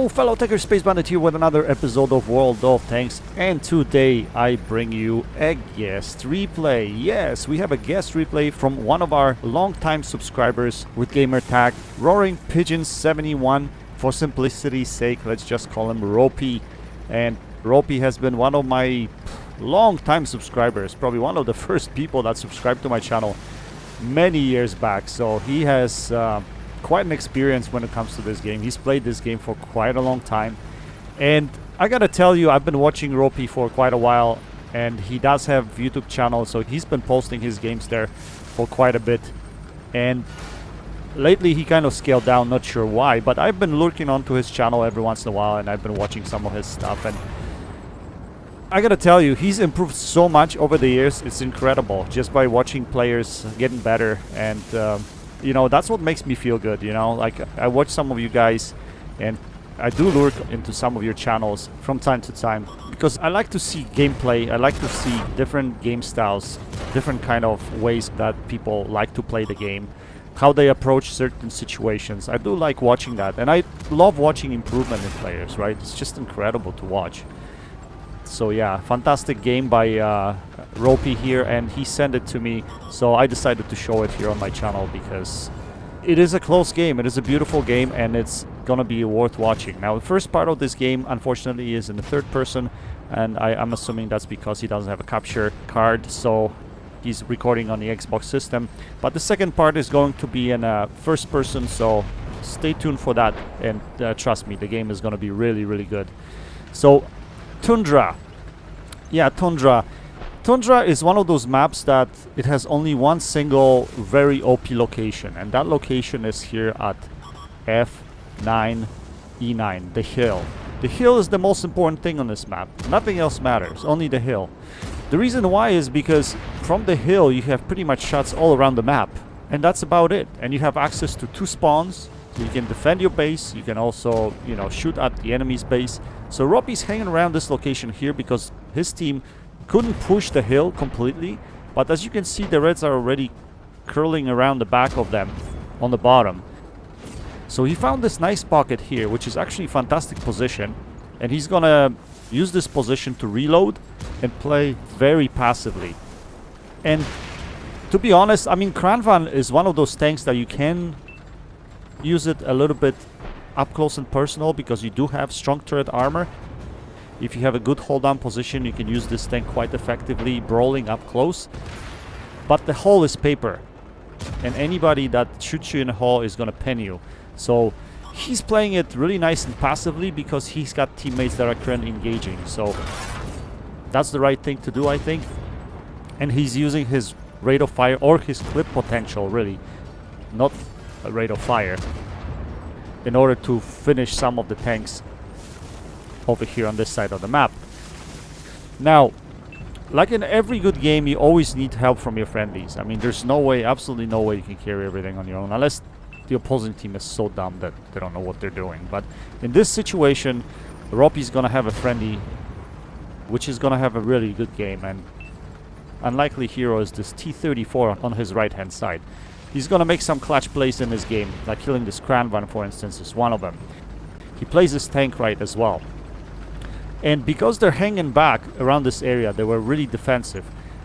Hello fellow Taker Space Bandit here with another episode of World of Tanks, and today I bring you a guest replay. Yes, we have a guest replay from one of our longtime subscribers with gamer tag Roaring Pigeon 71. For simplicity's sake, let's just call him Ropey. And Ropey has been one of my long-time subscribers, probably one of the first people that subscribed to my channel many years back. So he has quite an experience when it comes to this game. He's played this game for quite a long time, and I gotta tell you, I've been watching Ropey for quite a while, and he does have YouTube channel, so he's been posting his games there for quite a bit. And lately he kind of scaled down, not sure why, but I've been looking onto his channel every once in a while, and I've been watching some of his stuff, and I gotta tell you, he's improved so much over the years. It's incredible just by watching players getting better. And you know, that's what makes me feel good, you know. Like, I watch some of you guys, and I do lurk into some of your channels from time to time, because I like to see gameplay. I like to see different game styles, different kind of ways that people like to play the game, how they approach certain situations. I do like watching that, and I love watching improvement in players, right? It's just incredible to watch. So yeah, fantastic game by Ropey here, and he sent it to me, so I decided to show it here on my channel because it is a close game. It is a beautiful game, and it's gonna be worth watching. Now, the first part of this game, unfortunately, is in the third person, and I'm assuming that's because he doesn't have a capture card, so he's recording on the Xbox system. But the second part is going to be in first person, so stay tuned for that, and trust me, the game is gonna be really, really good. So Tundra. Yeah, Tundra. Tundra is one of those maps that it has only one single very OP location, and that location is here at F9 E9, the hill. The hill is the most important thing on this map. Nothing else matters, only the hill. The reason why is because from the hill you have pretty much shots all around the map, and that's about it. And you have access to 2 spawns, so you can defend your base. You can also, you know, shoot at the enemy's base. So Ropey's hanging around this location here because his team couldn't push the hill completely, but as you can see, the Reds are already curling around the back of them on the bottom. So he found this nice pocket here, which is actually a fantastic position, and he's gonna use this position to reload and play very passively. And to be honest, I mean, Kranvagn is one of those tanks that you can use it a little bit up close and personal, because you do have strong turret armor. If you have a good hold down position, you can use this tank quite effectively brawling up close. But the hull is paper, and anybody that shoots you in a hull is gonna pen you. So he's playing it really nice and passively because he's got teammates that are currently engaging. So that's the right thing to do, I think. And he's using his rate of fire, or his clip potential, really, not a rate of fire, in order to finish some of the tanks over here on this side of the map. Now, like in every good game, you always need help from your friendlies. I mean, there's no way, absolutely no way you can carry everything on your own, unless the opposing team is so dumb that they don't know what they're doing. But in this situation, Ropey's gonna have a friendly, which is gonna have a really good game, and unlikely hero is this T-34 on his right hand side. He's gonna make some clutch plays in this game, like killing this Kranvagn, for instance, is one of them. He plays his tank right as well. And because they're hanging back around this area, they were really defensive.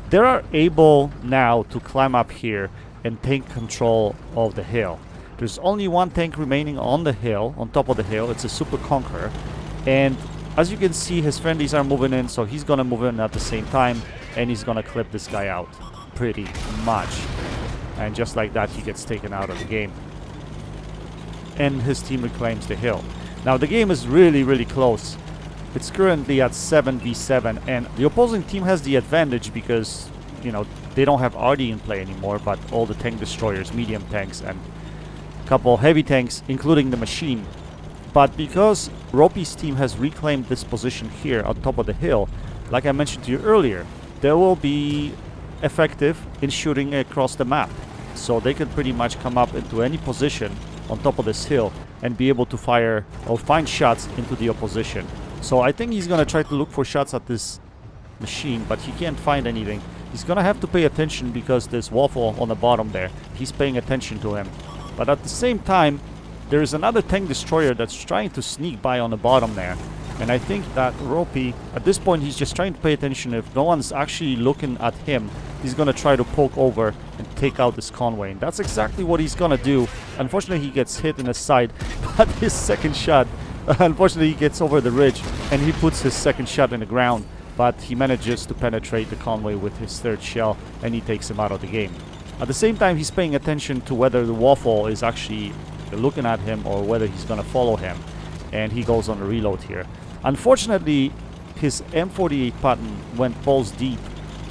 They are able now to climb up here and take control of the hill. There's only one tank remaining on the hill, on top of the hill. It's a Super Conqueror. And as you can see, his friendlies are moving in, so he's gonna move in at the same time, and he's gonna clip this guy out pretty much. And just like that, he gets taken out of the game, and his team reclaims the hill. Now, the game is really, really close. It's currently at 7v7, and the opposing team has the advantage because, you know, they don't have RD in play anymore, but all the tank destroyers, medium tanks, and a couple heavy tanks, including the machine. But because Ropey's team has reclaimed this position here on top of the hill, like I mentioned to you earlier, they will be effective in shooting across the map. So they can pretty much come up into any position on top of this hill and be able to fire or find shots into the opposition. So I think he's gonna try to look for shots at this machine, but he can't find anything. He's gonna have to pay attention because there's Waffle on the bottom there. He's paying attention to him. But at the same time, there is another tank destroyer that's trying to sneak by on the bottom there. And I think that Ropey, at this point, he's just trying to pay attention. If no one's actually looking at him, he's going to try to poke over and take out this Conway. And that's exactly what he's going to do. Unfortunately, he gets hit in the side, but his second shot, unfortunately, he gets over the ridge and he puts his second shot in the ground. But he manages to penetrate the Conway with his third shell, and he takes him out of the game. At the same time, he's paying attention to whether the waffle is actually looking at him or whether he's going to follow him. And he goes on a reload here. Unfortunately, his M48 button went balls deep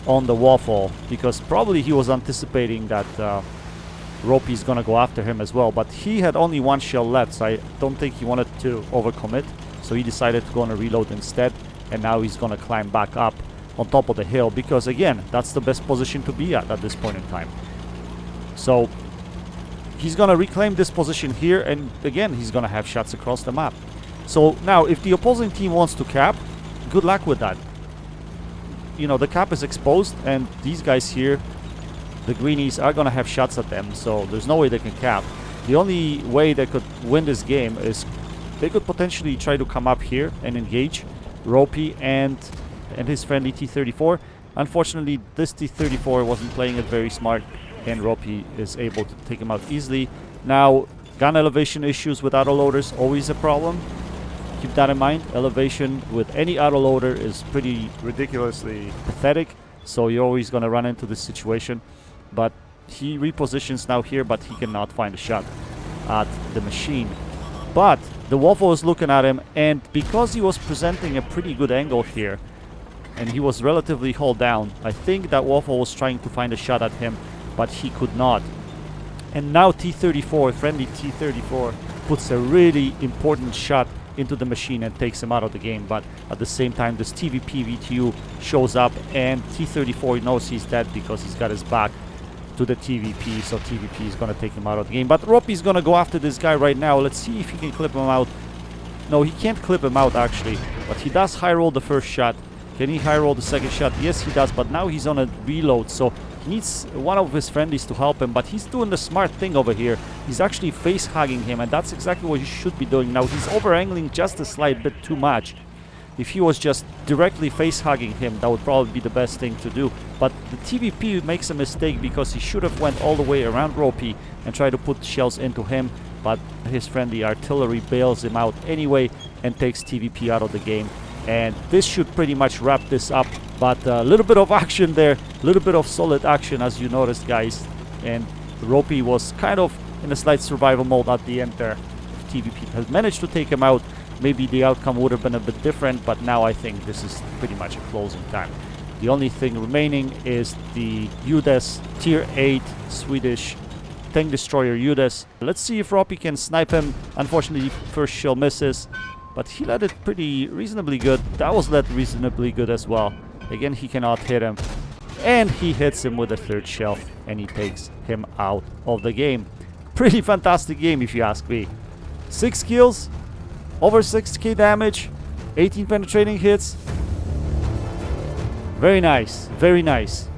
on the waffle because probably he was anticipating that Ropey's going to go after him as well. But he had only one shell left, so I don't think he wanted to overcommit. So he decided to go on a reload instead. And now he's going to climb back up on top of the hill because, again, that's the best position to be at this point in time. So he's going to reclaim this position here, and again, he's going to have shots across the map. So now, if the opposing team wants to cap, good luck with that. You know, the cap is exposed, and these guys here, the greenies, are going to have shots at them, so there's no way they can cap. The only way they could win this game is they could potentially try to come up here and engage Ropey and his friendly T-34. Unfortunately, this T-34 wasn't playing it very smart, and Ropey is able to take him out easily. Now, gun elevation issues with autoloaders, always a problem. Keep that in mind. Elevation with any autoloader is pretty ridiculously pathetic, so you're always going to run into this situation. But he repositions now here, but he cannot find a shot at the machine. But the waffle is looking at him, and because he was presenting a pretty good angle here, and he was relatively hull down, I think that waffle was trying to find a shot at him, but he could not. And now T-34, friendly T-34, puts a really important shot into the machine and takes him out of the game. But at the same time, this TVP VTU shows up, and T-34 knows he's dead because he's got his back to the TVP, so TVP is going to take him out of the game. But Ropey's going to go after this guy right now. Let's see if he can clip him out. No, he can't clip him out actually, but he does high roll the first shot. Can he high roll the second shot? Yes, he does, but now he's on a reload, so he needs one of his friendlies to help him. But he's doing the smart thing over here. He's actually face hugging him, and that's exactly what he should be doing. Now he's over angling just a slight bit too much. If he was just directly face hugging him, that would probably be the best thing to do. But the TVP makes a mistake because he should have went all the way around Ropey and tried to put shells into him. But his friendly artillery bails him out anyway and takes TVP out of the game. And this should pretty much wrap this up. But a little bit of action there, a little bit of solid action as you noticed, guys. And Ropey was kind of in a slight survival mode at the end there. TVP has managed to take him out. Maybe the outcome would have been a bit different, but now I think this is pretty much a closing time. The only thing remaining is the UDES Tier 8 Swedish tank destroyer UDES. Let's see if Ropey can snipe him. Unfortunately, first shell misses, but he led it pretty reasonably good. That was led reasonably good as well. Again, he cannot hit him, and he hits him with a third shell, and he takes him out of the game. Pretty fantastic game, if you ask me. 6 kills, over 6k damage, 18 penetrating hits. Very nice, very nice.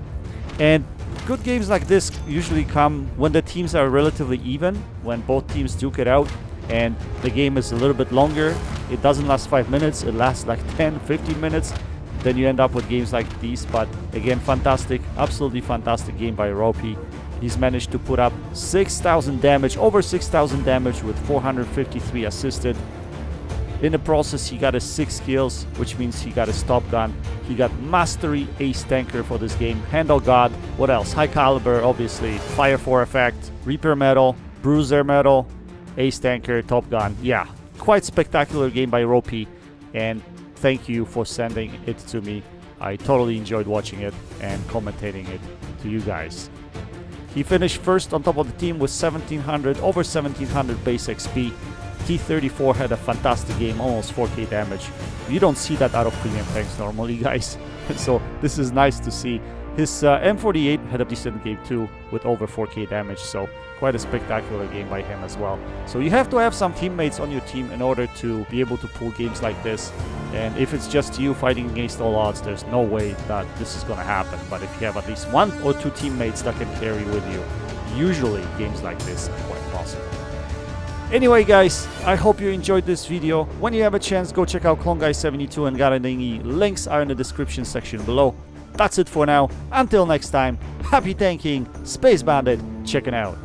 And good games like this usually come when the teams are relatively even, when both teams duke it out and the game is a little bit longer. It doesn't last 5 minutes, it lasts like 10, 15 minutes. Then you end up with games like these. But again, fantastic, absolutely fantastic game by Ropey. He's managed to put up 6,000 damage, over 6,000 damage with 453 assisted. In the process, he got his 6 kills, which means he got his top gun. He got Mastery Ace Tanker for this game. Handle God. What else? High Caliber, obviously. Fire 4 effect. Reaper Medal. Bruiser Medal. Ace Tanker. Top Gun. Yeah, quite spectacular game by Ropey. And thank you for sending it to me. I totally enjoyed watching it and commentating it to you guys. He finished first on top of the team with 1700, over 1700 base XP. T-34 had a fantastic game, almost 4k damage. You don't see that out of premium tanks normally, guys. So this is nice to see. His M48 had a decent game too, with over 4k damage, so quite a spectacular game by him as well. So you have to have some teammates on your team in order to be able to pull games like this. And if it's just you fighting against all odds, there's no way that this is going to happen. But if you have at least 1 or 2 teammates that can carry with you, usually games like this are quite possible. Anyway guys, I hope you enjoyed this video. When you have a chance, go check out Klongai72 and Garaningi. Links are in the description section below. That's it for now. Until next time, happy tanking, Space Bandit, checking out.